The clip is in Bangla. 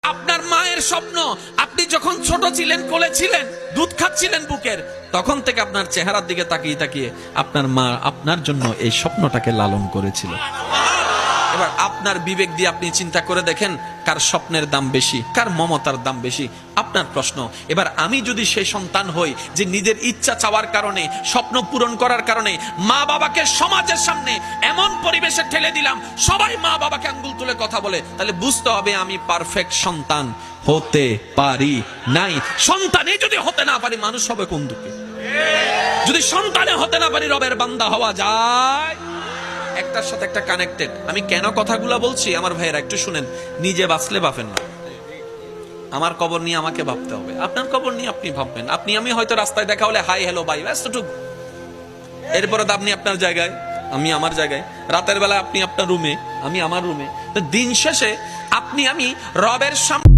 আপনার মায়ের স্বপ্ন, আপনি যখন ছোট ছিলেন, কোলে ছিলেন, দুধ খাচ্ছিলেন বুকের, তখন থেকে আপনার চেহারার দিকে তাকিয়ে তাকিয়ে আপনার মা আপনার জন্য এই স্বপ্নটাকে লালন করেছিল। এবার আপনার বিবেক দিয়ে আপনি চিন্তা করে দেখেন, কার স্বপ্নের দাম বেশি, কার মমতার দাম বেশি, আপনার প্রশ্ন। এবার আমি যদি সেই সন্তান হই যে নিজের ইচ্ছা চাওয়ার কারণে, স্বপ্ন পূরণ করার কারণে মা বাবাকে সমাজের সামনে এমন পরিবেশে ঠেলে দিলাম, সবাই মা বাবাকে আঙ্গুল তুলে কথা বলে, তাহলে বুঝতে হবে আমি পারফেক্ট সন্তান হতে পারি নাই। সন্তানে যদি হতে না পারি, মানুষ হবে কোন দুঃখে? যদি সন্তানে হতে না পারি, রবের বান্দা হওয়া যায়? একটার সাথে একটা কানেক্টেড। আমি কেন কথাগুলো বলছি আমার ভাইয়েরা একটু শুনেন। নিজে বাঁচলে ভাবেন না, আমার কবর নিয়ে আমাকে ভাবতে হবে, আপনার কবর নিয়ে আপনি ভাববেন। আপনি আমি হয়তো রাস্তায় দেখা হলে হাই হ্যালো বাই, এতটুকু। এরপরে তো আপনি আপনার জায়গায়, আমি আমার জায়গায়, রাতের বেলা আপনি আপনার রুমে, আমি আমার রুমে। দিন শেষে আপনি আমি রবের সামনে